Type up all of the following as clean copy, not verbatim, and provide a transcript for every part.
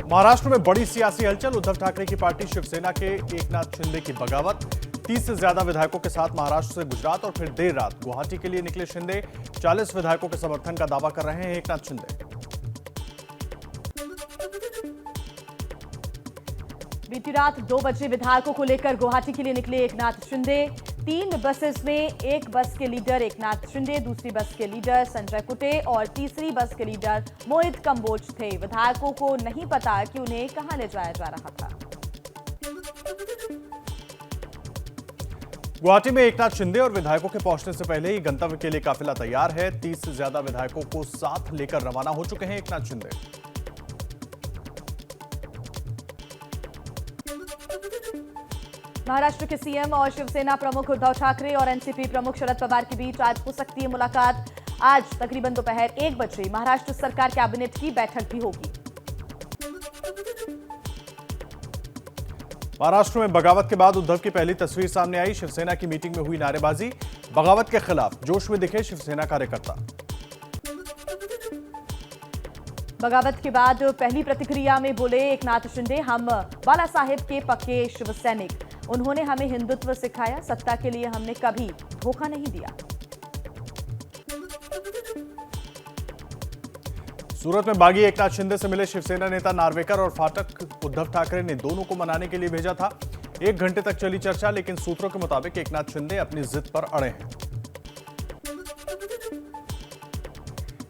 महाराष्ट्र में बड़ी सियासी हलचल। उद्धव ठाकरे की पार्टी शिवसेना के एकनाथ शिंदे की बगावत। 30 से ज्यादा विधायकों के साथ महाराष्ट्र से गुजरात और फिर देर रात गुवाहाटी के लिए निकले शिंदे। 40 विधायकों के समर्थन का दावा कर रहे हैं एकनाथ शिंदे। बीती रात 2 बजे विधायकों को लेकर गुवाहाटी के लिए निकले एकनाथ शिंदे। 3 बसेस में एक बस के लीडर एकनाथ शिंदे, दूसरी बस के लीडर संजय कुटे और तीसरी बस के लीडर मोहित कंबोज थे। विधायकों को नहीं पता कि उन्हें कहां ले जाया जा रहा था। गुवाहाटी में एकनाथ शिंदे और विधायकों के पहुंचने से पहले ही गंतव्य के लिए काफिला तैयार है। 30 से ज्यादा विधायकों को साथ लेकर रवाना हो चुके हैं एकनाथ शिंदे। महाराष्ट्र के सीएम और शिवसेना प्रमुख उद्धव ठाकरे और एनसीपी प्रमुख शरद पवार के बीच आज हो सकती है मुलाकात। आज तकरीबन दोपहर 1 बजे महाराष्ट्र सरकार कैबिनेट की बैठक भी होगी। महाराष्ट्र में बगावत के बाद उद्धव की पहली तस्वीर सामने आई। शिवसेना की मीटिंग में हुई नारेबाजी। बगावत के खिलाफ जोश में दिखे शिवसेना कार्यकर्ता। बगावत के बाद पहली प्रतिक्रिया में बोले एकनाथ शिंदे, हम बाला साहेब के पक्के शिव सैनिक। उन्होंने हमें हिंदुत्व सिखाया, सत्ता के लिए हमने कभी धोखा नहीं दिया। सूरत में बागी एकनाथ शिंदे से मिले शिवसेना नेता नार्वेकर और फाटक। उद्धव ठाकरे ने दोनों को मनाने के लिए भेजा था। 1 घंटे तक चली चर्चा, लेकिन सूत्रों के मुताबिक एकनाथ शिंदे अपनी जिद पर अड़े हैं।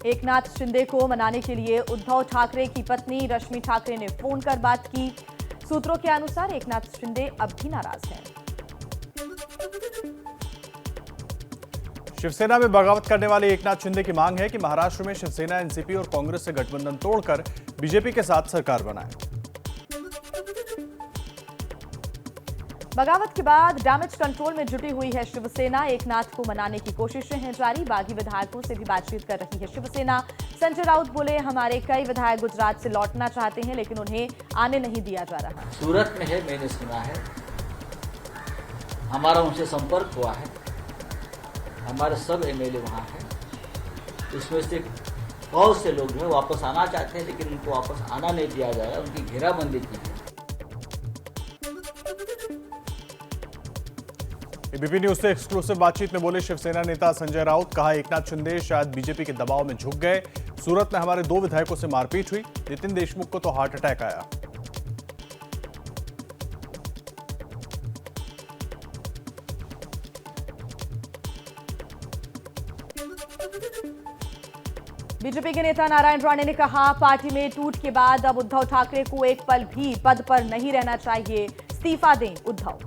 एकनाथ शिंदे को मनाने के लिए उद्धव ठाकरे की पत्नी रश्मि ठाकरे ने फोन कर बात की। सूत्रों के अनुसार एकनाथ शिंदे अब भी नाराज हैं। शिवसेना में बगावत करने वाले एकनाथ शिंदे की मांग है कि महाराष्ट्र में शिवसेना एनसीपी और कांग्रेस से गठबंधन तोड़कर बीजेपी के साथ सरकार बनाए। बगावत के बाद डैमेज कंट्रोल में जुटी हुई है शिवसेना। एकनाथ को मनाने की कोशिशें हैं जारी। बागी विधायकों से भी बातचीत कर रही है शिवसेना। संजय राउत बोले, हमारे कई विधायक गुजरात से लौटना चाहते हैं, लेकिन उन्हें आने नहीं दिया जा रहा। सूरत में है, मैंने सुना है, हमारा उनसे संपर्क हुआ है। हमारे सब एमएलए वहाँ हैं। इसमें से बहुत से लोग जो वापस आना चाहते हैं, लेकिन उनको वापस आना नहीं दिया जा रहा। उनकी घेराबंदी की है। एबीपी न्यूज से एक्सक्लूसिव बातचीत में बोले शिवसेना नेता संजय राउत। कहा, एकनाथ शिंदे शायद बीजेपी के दबाव में झुक गए। सूरत में हमारे 2 विधायकों से मारपीट हुई। नितिन देशमुख को तो हार्ट अटैक आया। बीजेपी के नेता नारायण राणे ने कहा, पार्टी में टूट के बाद अब उद्धव ठाकरे को एक पल भी पद पर नहीं रहना चाहिए। इस्तीफा दें उद्धव।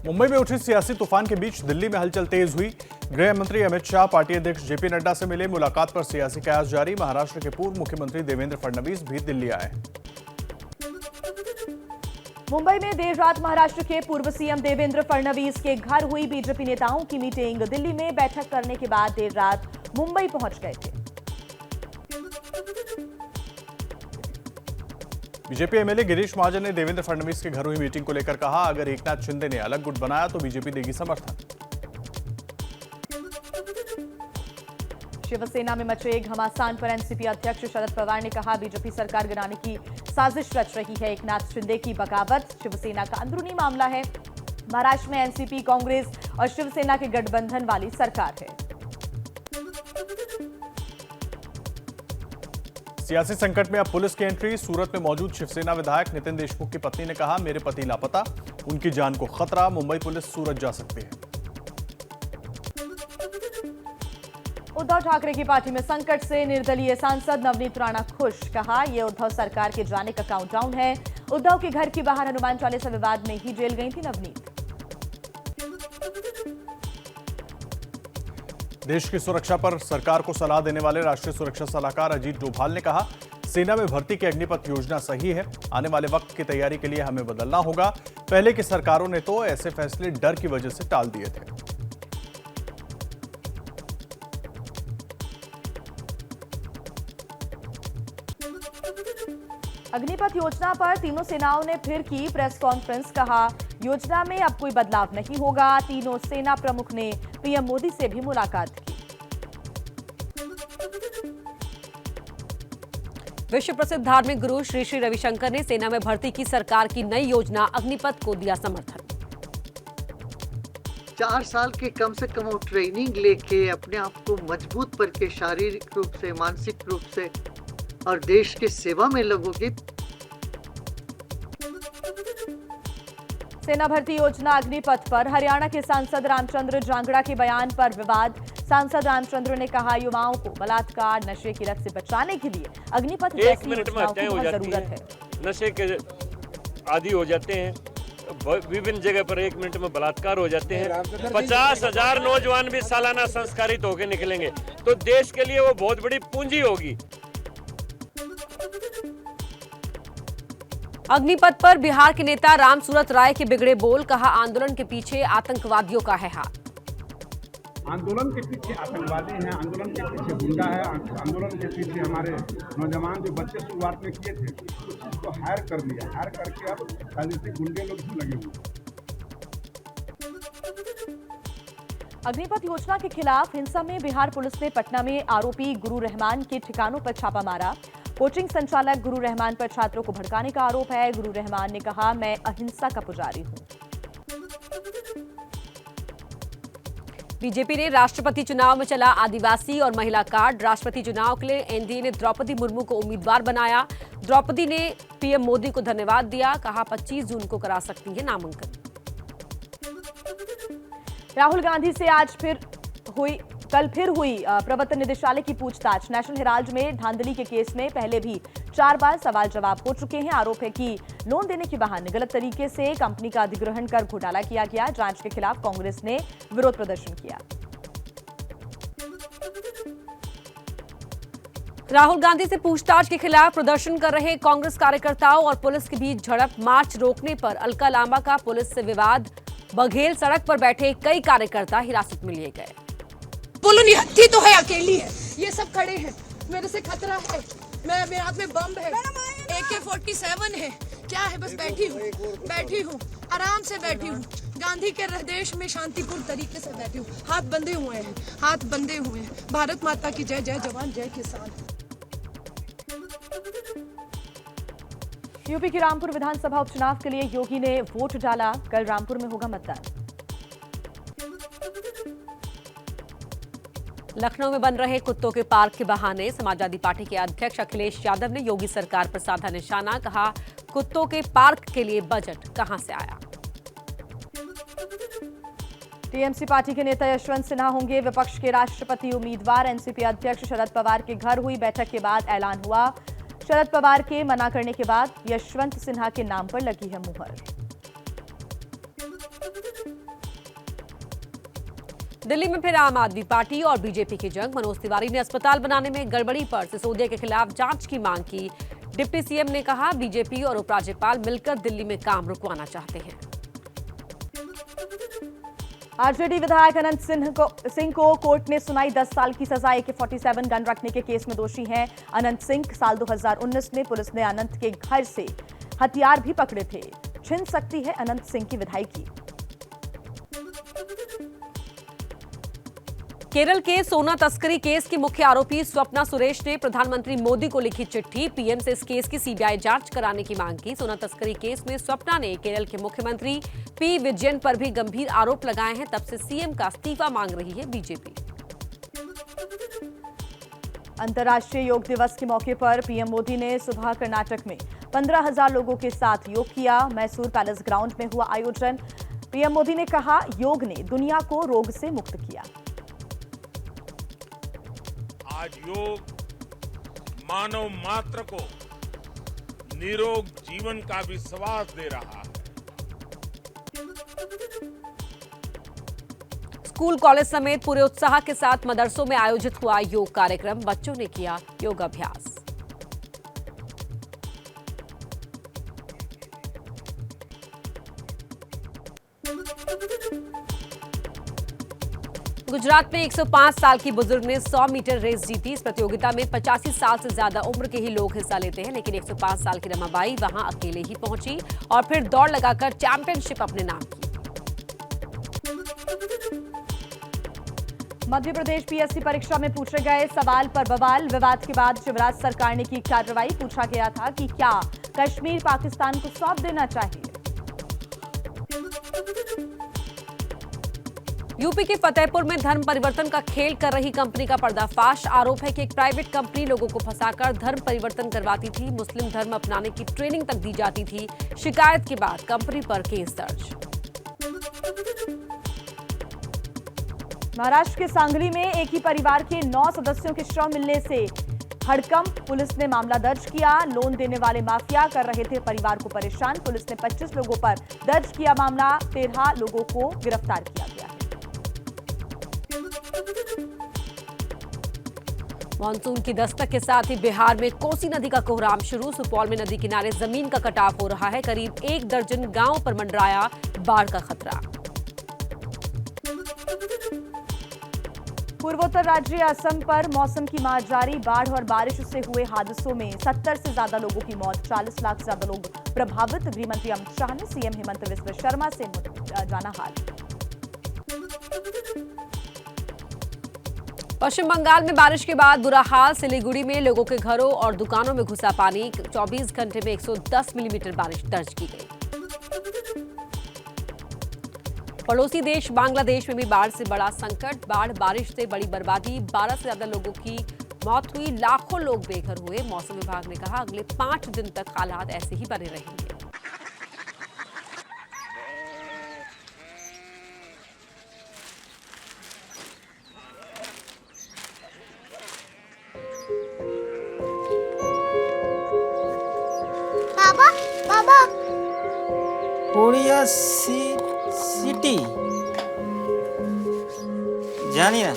मुंबई में उठी सियासी तूफान के बीच दिल्ली में हलचल तेज हुई। गृह मंत्री अमित शाह पार्टी अध्यक्ष जेपी नड्डा से मिले। मुलाकात पर सियासी कयास जारी। महाराष्ट्र के पूर्व मुख्यमंत्री देवेंद्र फडणवीस भी दिल्ली आए। मुंबई में देर रात महाराष्ट्र के पूर्व सीएम देवेंद्र फडणवीस के घर हुई बीजेपी नेताओं की मीटिंग। दिल्ली में बैठक करने के बाद देर रात मुंबई पहुंच गए थे। बीजेपी एमएलए गिरीश महाजन ने देवेंद्र फडणवीस के घर हुई मीटिंग को लेकर कहा, अगर एकनाथ शिंदे ने अलग गुट बनाया तो बीजेपी देगी समर्थन। शिवसेना में मचे घमासान पर एनसीपी अध्यक्ष शरद पवार ने कहा, बीजेपी सरकार गिराने की साजिश रच रही है। एकनाथ शिंदे की बगावत शिवसेना का अंदरूनी मामला है। महाराष्ट्र में एनसीपी, कांग्रेस और शिवसेना के गठबंधन वाली सरकार है। सियासी संकट में अब पुलिस की एंट्री। सूरत में मौजूद शिवसेना विधायक नितिन देशमुख की पत्नी ने कहा, मेरे पति लापता, उनकी जान को खतरा। मुंबई पुलिस सूरत जा सकती है। उद्धव ठाकरे की पार्टी में संकट से निर्दलीय सांसद नवनीत राणा खुश। कहा, यह उद्धव सरकार के जाने का काउंटडाउन है। उद्धव के घर के बाहर हनुमान चालीसा विवाद में ही जेल गई थी नवनीत। देश की सुरक्षा पर सरकार को सलाह देने वाले राष्ट्रीय सुरक्षा सलाहकार अजीत डोभाल ने कहा, सेना में भर्ती की अग्निपथ योजना सही है। आने वाले वक्त की तैयारी के लिए हमें बदलना होगा। पहले की सरकारों ने तो ऐसे फैसले डर की वजह से टाल दिए थे। अग्निपथ योजना पर तीनों सेनाओं ने फिर की प्रेस कॉन्फ्रेंस। कहा, योजना में अब कोई बदलाव नहीं होगा। तीनों सेना प्रमुख ने पीएम मोदी से भी मुलाकात की। विश्व प्रसिद्ध धार्मिक गुरु श्री श्री रविशंकर ने सेना में भर्ती की सरकार की नई योजना अग्निपथ को दिया समर्थन। 4 साल के कम से कम ट्रेनिंग लेके अपने आप को मजबूत करके शारीरिक रूप से, मानसिक रूप से और देश की सेवा में लगोगे। सेना भर्ती योजना अग्निपथ पर हरियाणा के सांसद रामचंद्र जांगड़ा के बयान पर विवाद। सांसद रामचंद्र ने कहा, युवाओं को बलात्कार, नशे की लत से बचाने के लिए अग्निपथ जैसी योजनाओं की बहुत जरूरत है। नशे के आदी हो जाते हैं, विभिन्न जगह पर 1 मिनट में बलात्कार हो जाते हैं। 50,000 नौजवान भी सालाना संस्कारित होकर निकलेंगे तो देश के लिए वो बहुत बड़ी पूंजी होगी। अग्निपथ पर बिहार के नेता राम सूरत राय के बिगड़े बोल। कहा, आंदोलन के पीछे आतंकवादियों का है हाथ। आंदोलन के पीछे आतंकवादी हैं, आंदोलन के पीछे गुंडा है, आंदोलन के पीछे हमारे नौजवान जो बच्चे शुरुआत में किए थे उसको हायर कर लिया, हायर करके अब खाली गुंडे लोग भी लगे हुए। अग्निपथ योजना के खिलाफ हिंसा में बिहार पुलिस ने पटना में आरोपी गुरु रहमान के ठिकानों पर छापा मारा। कोचिंग संचालक गुरु रहमान पर छात्रों को भड़काने का आरोप है। गुरु रहमान ने कहा, मैं अहिंसा का पुजारी हूं। बीजेपी ने राष्ट्रपति चुनाव में चला आदिवासी और महिला कार्ड। राष्ट्रपति चुनाव के लिए एनडीए ने द्रौपदी मुर्मू को उम्मीदवार बनाया। द्रौपदी ने पीएम मोदी को धन्यवाद दिया। कहा, 25 जून को करा सकती है नामांकन। राहुल गांधी से कल फिर हुई प्रवर्तन निदेशालय की पूछताछ। नेशनल हेराल्ड में धांधली के केस में पहले भी 4 बार सवाल जवाब हो चुके हैं। आरोप है कि लोन देने के बहाने गलत तरीके से कंपनी का अधिग्रहण कर घोटाला किया गया। जांच के खिलाफ कांग्रेस ने विरोध प्रदर्शन किया। राहुल गांधी से पूछताछ के खिलाफ प्रदर्शन कर रहे कांग्रेस कार्यकर्ताओं और पुलिस के बीच झड़प। मार्च रोकने पर अलका लांबा का पुलिस से विवाद। बघेल सड़क पर बैठे कई कार्यकर्ता हिरासत में लिए गए। बोलो, निहत्थी तो है, अकेली है, ये सब खड़े हैं, मेरे से खतरा है, मेरे हाथ में बम है, AK-47 है, क्या है, बस बैठी हूँ, आराम से बैठी हूँ, गांधी के देश में शांतिपूर्ण तरीके से बैठी हूँ, हाथ बंधे हुए हैं, भारत माता की जय, जय जवान जय किसान। यूपी के रामपुर विधानसभा उपचुनाव के लिए योगी ने वोट डाला। कल रामपुर में होगा मतदान। लखनऊ में बन रहे कुत्तों के पार्क के बहाने समाजवादी पार्टी के अध्यक्ष अखिलेश यादव ने योगी सरकार पर साधा निशाना। कहा, कुत्तों के पार्क के लिए बजट कहां से आया। टीएमसी पार्टी के नेता यशवंत सिन्हा होंगे विपक्ष के राष्ट्रपति उम्मीदवार। एनसीपी अध्यक्ष शरद पवार के घर हुई बैठक के बाद ऐलान हुआ। शरद पवार के मना करने के बाद यशवंत सिन्हा के नाम पर लगी है मुहर। दिल्ली में फिर आम आदमी पार्टी और बीजेपी की जंग। मनोज तिवारी ने अस्पताल बनाने में गड़बड़ी पर सिसोदिया के खिलाफ जांच की मांग की। डिप्टी सीएम ने कहा, बीजेपी और उपराज्यपाल मिलकर दिल्ली में काम रुकवाना चाहते हैं। आरजेडी विधायक अनंत सिंह को कोर्ट ने सुनाई 10 साल की सजा। AK-47 गन रखने के केस में दोषी हैं अनंत सिंह। साल 2019 में पुलिस ने अनंत के घर से हथियार भी पकड़े थे। छिन सकती है अनंत सिंह की विधायकी। केरल के सोना तस्करी केस की मुख्य आरोपी स्वप्ना सुरेश ने प्रधानमंत्री मोदी को लिखी चिट्ठी। पीएम से इस केस की सीबीआई जांच कराने की मांग की। सोना तस्करी केस में स्वप्ना ने केरल के मुख्यमंत्री पी विजयन पर भी गंभीर आरोप लगाए हैं। तब से सीएम का इस्तीफा मांग रही है बीजेपी। अंतर्राष्ट्रीय योग दिवस के मौके पर पीएम मोदी ने सुबह कर्नाटक में 15,000 लोगों के साथ योग किया। मैसूर पैलेस ग्राउंड में हुआ आयोजन। पीएम मोदी ने कहा, योग ने दुनिया को रोग से मुक्त किया। आज योग मानव मात्र को निरोग जीवन का विश्वास दे रहा है। स्कूल कॉलेज समेत पूरे उत्साह के साथ मदरसों में आयोजित हुआ योग कार्यक्रम। बच्चों ने किया योगाभ्यास। गुजरात में 105 साल की बुजुर्ग ने 100 मीटर रेस जीती। इस प्रतियोगिता में 85 साल से ज्यादा उम्र के ही लोग हिस्सा लेते हैं, लेकिन 105 साल की रमाबाई वहां अकेले ही पहुंची और फिर दौड़ लगाकर चैंपियनशिप अपने नाम की। मध्य प्रदेश पीएससी परीक्षा में पूछे गए सवाल पर बवाल। विवाद के बाद शिवराज सरकार ने की कार्रवाई। पूछा गया था कि क्या कश्मीर पाकिस्तान को सौंप देना चाहिए। यूपी के फतेहपुर में धर्म परिवर्तन का खेल कर रही कंपनी का पर्दाफाश। आरोप है कि एक प्राइवेट कंपनी लोगों को फंसाकर धर्म परिवर्तन करवाती थी। मुस्लिम धर्म अपनाने की ट्रेनिंग तक दी जाती थी। शिकायत के बाद कंपनी पर केस दर्ज। महाराष्ट्र के सांगली में एक ही परिवार के 9 सदस्यों के शव मिलने से हड़कंप। पुलिस ने मामला दर्ज किया। लोन देने वाले माफिया कर रहे थे परिवार को परेशान। पुलिस ने 25 लोगों पर दर्ज किया मामला। 13 लोगों को गिरफ्तार किया गया है। मानसून की दस्तक के साथ ही बिहार में कोसी नदी का कोहराम शुरू। सुपौल में नदी किनारे जमीन का कटाव हो रहा है। करीब 1 दर्जन गांव पर मंडराया बाढ़ का खतरा। पूर्वोत्तर राज्य असम पर मौसम की मार जारी। बाढ़ और बारिश से हुए हादसों में 70 से ज्यादा लोगों की मौत, 40 लाख से ज्यादा लोग प्रभावित। गृहमंत्री अमित शाह ने सीएम हेमंत बिस्वा शर्मा से जाना हाल। पश्चिम बंगाल में बारिश के बाद बुरा हाल। सिलीगुड़ी में लोगों के घरों और दुकानों में घुसा पानी। 24 घंटे में 110 मिलीमीटर बारिश दर्ज की गई। पड़ोसी देश बांग्लादेश में भी बाढ़ से बड़ा संकट। बाढ़ बारिश से बड़ी बर्बादी। 12 से ज्यादा लोगों की मौत हुई। लाखों लोग बेघर हुए। मौसम विभाग ने कहा अगले 5 दिन तक हालात ऐसे ही बने रहेंगे। बाबा बाबा कोरिया सिटी जानी ना।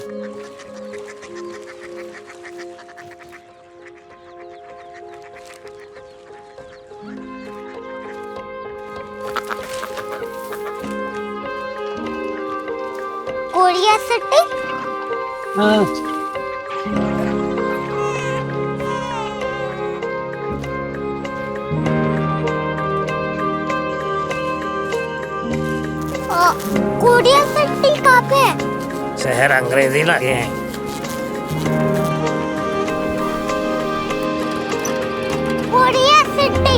Korea city. हाँ। कोरिया सिटी कहाँ पे है? शहर अंग्रेजी लगे हैं। Korea city.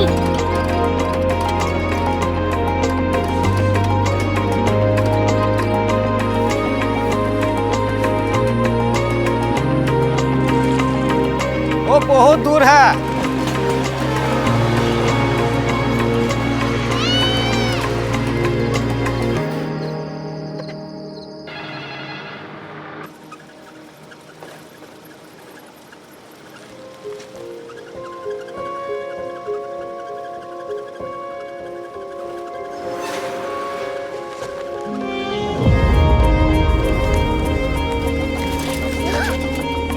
वो बहुत दूर है।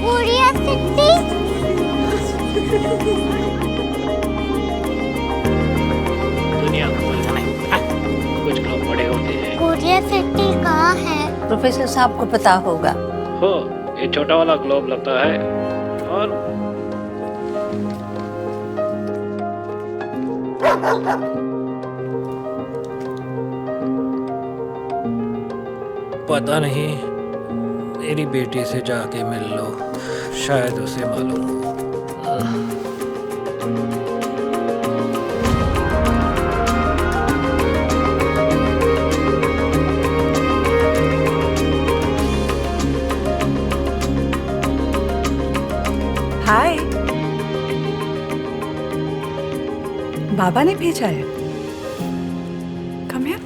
Korea city. दुनिया को बोलना नहीं। कुछ लोग बड़े होते हैं। कोरिया सिटी कहाँ है? प्रोफेसर साहब को पता होगा। हो ये छोटा वाला ग्लोब लगता है और पता नहीं, मेरी बेटी से जाके मिल लो, शायद उसे मालूम हो। हाय, बाबा ने भेजा है। Come here.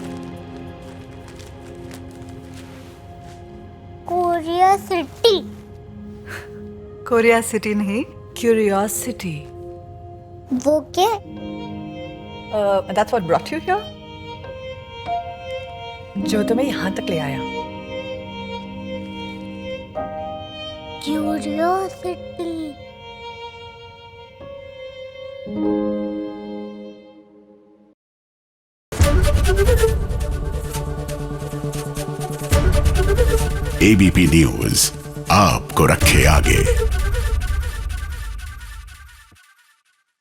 Korea city. Korea city नहीं, क्यूरियोसिटी। वो क्या? That's what brought you here? जो तुम्हें यहाँ तक ले आया। क्यूरियोसिटी। एबीपी न्यूज आपको रखे आगे।